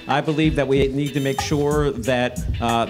I believe that we need to make sure that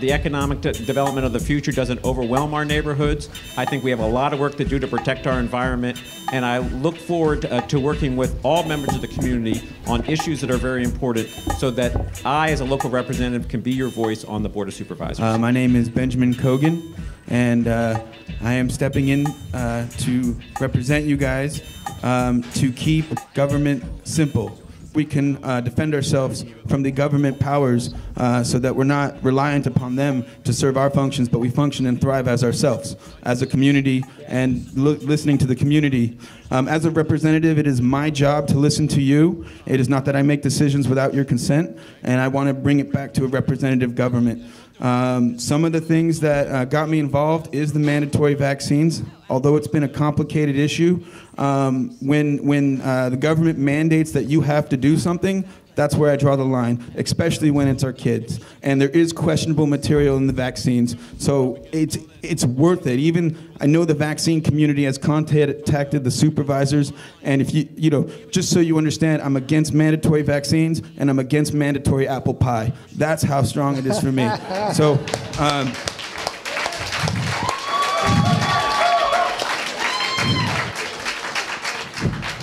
the economic development of the future doesn't overwhelm our neighborhoods. I think we have a lot of work to do to protect our environment, and I look forward to working with all members of the community on issues that are very important so that I, as a local representative, can be your voice on the Board of Supervisors. My name is Benjamin Kogan, and I am stepping in to represent you guys to keep government simple. We can defend ourselves from the government powers so that we're not reliant upon them to serve our functions, but we function and thrive as ourselves, as a community, and listening to the community. As a representative, it is my job to listen to you. It is not that I make decisions without your consent, and I want to bring it back to a representative government. Some of the things that got me involved is the mandatory vaccines. Although it's been a complicated issue, when the government mandates that you have to do something, that's where I draw the line, especially when it's our kids. And there is questionable material in the vaccines, so it's worth it. Even, I know the vaccine community has contacted the supervisors, and if you know, just so you understand, I'm against mandatory vaccines, and I'm against mandatory apple pie. That's how strong it is for me. So,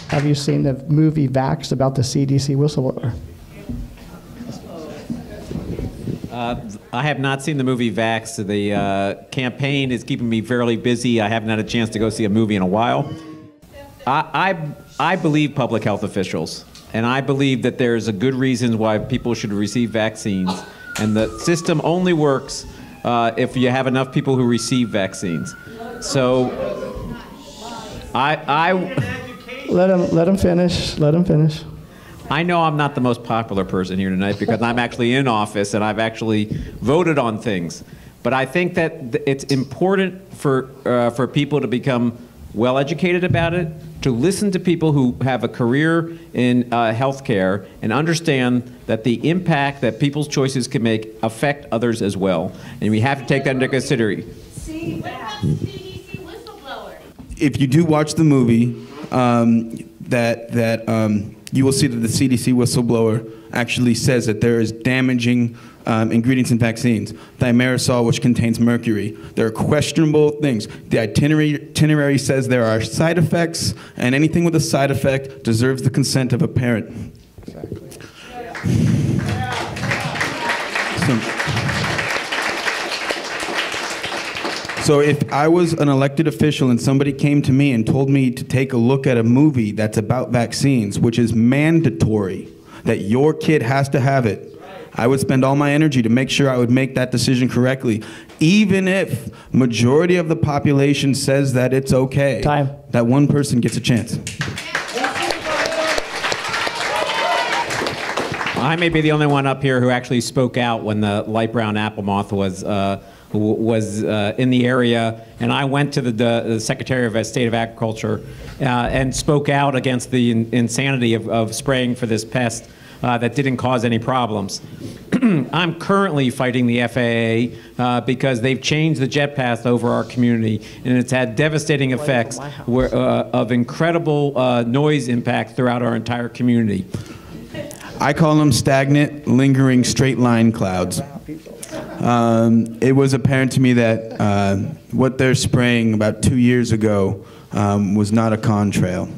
have you seen the movie Vax about the CDC whistleblower? I have not seen the movie Vax. The campaign is keeping me fairly busy. I haven't had a chance to go see a movie in a while. I believe public health officials, and I believe that there's a good reason why people should receive vaccines. And the system only works if you have enough people who receive vaccines. So Let him finish. Let him finish. I know I'm not the most popular person here tonight because I'm actually in office and I've actually voted on things. But I think that it's important for people to become well educated about it, to listen to people who have a career in healthcare and understand that the impact that people's choices can make affect others as well. And we have to take that into consideration. What about the CDC whistleblower? if you do watch the movie, you will see that the CDC whistleblower actually says that there is damaging ingredients in vaccines. Thimerosal, which contains mercury. There are questionable things. The itinerary says there are side effects, and anything with a side effect deserves the consent of a parent. Exactly. So if I was an elected official and somebody came to me and told me to take a look at a movie that's about vaccines, which is mandatory, that your kid has to have it, I would spend all my energy to make sure I would make that decision correctly, even if majority of the population says that it's okay. Time. That one person gets a chance. I may be the only one up here who actually spoke out when the light brown apple moth was in the area, and I went to the Secretary of State of Agriculture and spoke out against the insanity of spraying for this pest that didn't cause any problems. I'm currently fighting the FAA because they've changed the jet path over our community, and it's had devastating effects of incredible noise impact throughout our entire community. I call them stagnant, lingering, straight line clouds. It was apparent to me that what they're spraying about 2 years ago was not a contrail.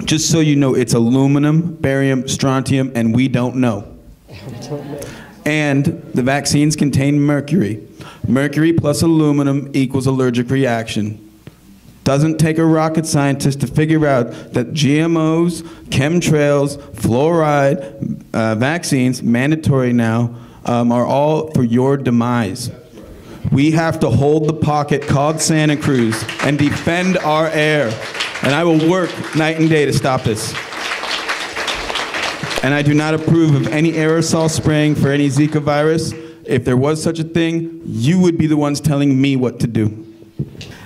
Just so you know, it's aluminum, barium, strontium, and we don't know. And the vaccines contain mercury. Mercury plus aluminum equals allergic reaction. Doesn't take a rocket scientist to figure out that GMOs, chemtrails, fluoride, vaccines, mandatory now, are all for your demise. We have to hold the pocket called Santa Cruz and defend our air. And I will work night and day to stop this. And I do not approve of any aerosol spraying for any Zika virus. If there was such a thing, you would be the ones telling me what to do.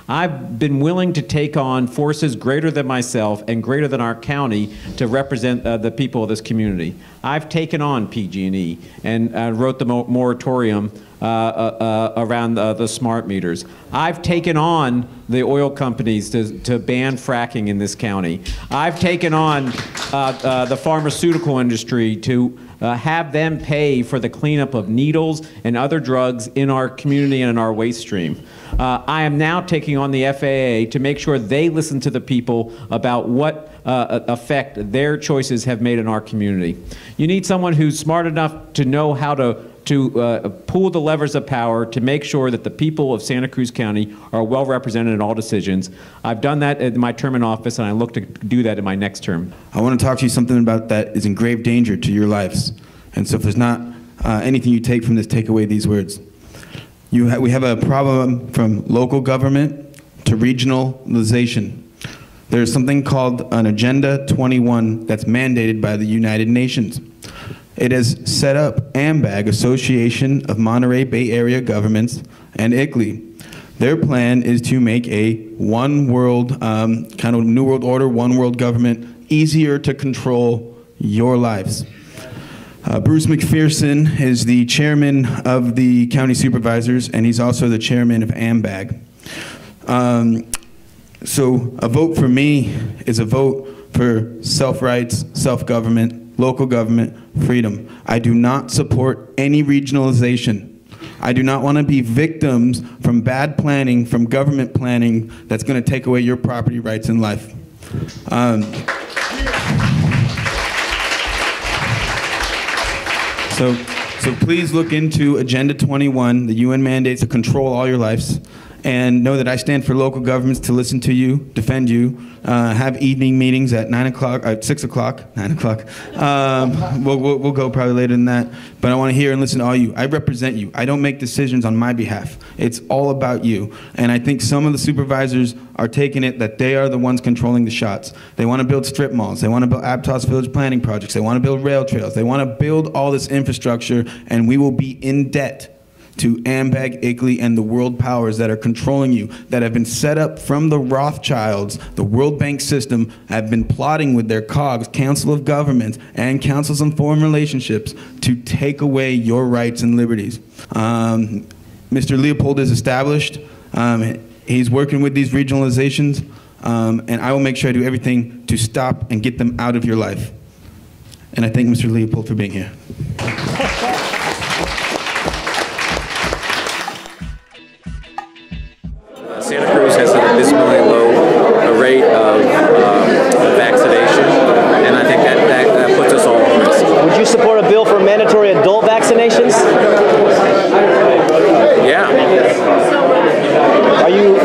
I've been willing to take on forces greater than myself and greater than our county to represent the people of this community. I've taken on PG&E and wrote the moratorium around the smart meters. I've taken on the oil companies to ban fracking in this county. I've taken on the pharmaceutical industry to have them pay for the cleanup of needles and other drugs in our community and in our waste stream. I am now taking on the FAA to make sure they listen to the people about what effect their choices have made in our community. You need someone who's smart enough to know how to pull the levers of power to make sure that the people of Santa Cruz County are well represented in all decisions. I've done that in my term in office, and I look to do that in my next term. I want to talk to you something about that is in grave danger to your lives. And so if there's not anything you take from this, take away these words. We have a problem from local government to regionalization. There's something called an Agenda 21 that's mandated by the United Nations. It has set up AMBAG, Association of Monterey Bay Area Governments, and ICLEI. Their plan is to make a one world, kind of New World Order, one world government, easier to control your lives. Bruce McPherson is the chairman of the county supervisors, and he's also the chairman of AMBAG. So a vote for me is a vote for self-rights, self-government, local government, freedom. I do not support any regionalization. I do not want to be victims from bad planning, from government planning that's going to take away your property rights in life. So please look into Agenda 21, the UN mandates to control all your lives, and know that I stand for local governments to listen to you, defend you, have evening meetings at 9 o'clock, 6 o'clock, 9 o'clock. We'll go probably later than that, but I want to hear and listen to all you. I represent you. I don't make decisions on my behalf. It's all about you. And I think some of the supervisors are taking it that they are the ones controlling the shots. They want to build strip malls. They want to build Aptos Village planning projects. They want to build rail trails. They want to build all this infrastructure, and we will be in debt to AMBAG, ICLEI, and the world powers that are controlling you, that have been set up from the Rothschilds, the World Bank system, have been plotting with their COGS, Council of Governments, and Councils on Foreign Relationships to take away your rights and liberties. Mr. Leopold is established. He's working with these regionalizations, and I will make sure I do everything to stop and get them out of your life. And I thank Mr. Leopold for being here. Santa Cruz has an abysmally low rate of vaccination, and I think that puts us all at risk. Would you support a bill for mandatory adult vaccinations? Yeah.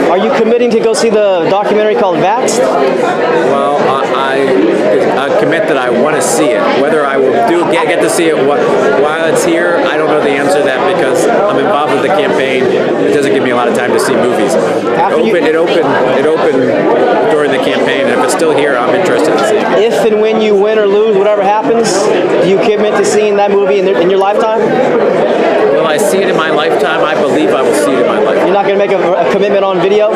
Are you committing to go see the documentary called Vaxxed? Well, I commit that I want to see it. Whether I will get to see it while it's here, I don't know the answer to that because I'm involved with the campaign. It doesn't give me a lot of time to see movies. It opened during the campaign, and if it's still here, I'm interested in seeing it. If and when you win or lose, whatever happens, do you commit to seeing that movie in your lifetime? Will I see it in my lifetime? I believe I will see it in my lifetime. You're not going to make a commitment on video?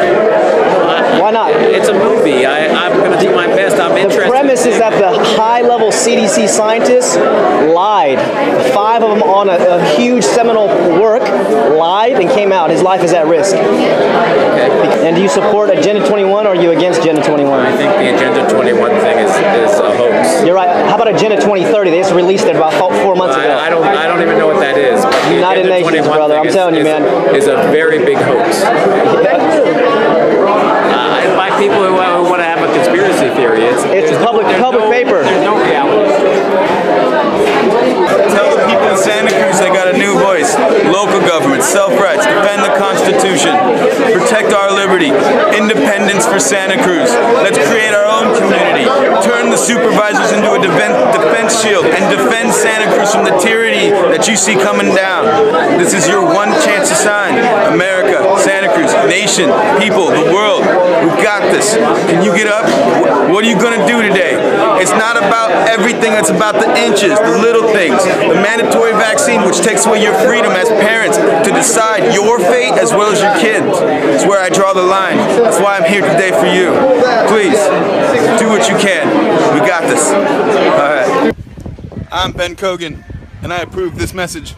Why not? It's a movie. I'm going to do my best. I'm interested. The premise is that the high-level CDC scientists lied. 5 of them on a huge seminal work lied and came out. His life is at risk. Okay. And do you support Agenda 21 or are you against Agenda 21? I think the Agenda 21 thing is a hoax. You're right. How about Agenda 2030? They just released it about 4 months ago. I don't even know what that is. But the United Agenda Nations, 21 brother. I'm telling you, man. Is a very big hoax. By people who want to have a conspiracy theory. It's public paper. There's no reality. Tell the people in Santa Cruz they got a new voice. Local government, self-rights, defend the Constitution, protect our liberty, independence for Santa Cruz. Let's create our own community. Turn the supervisors into a defense shield and defend Santa Cruz from the tyranny that you see coming down. This is your one chance to shine. America, Santa Cruz, nation, people, the world. We've got this. Can you get up? What are you going to do today? It's not about everything. It's about the inches, the little things. The mandatory vaccine, which takes away your freedom as parents to decide your fate as well as your kids. It's where I draw the line. That's why I'm here today for you. Please, do what you can. We got this. All right. I'm Ben Cogan, and I approve this message.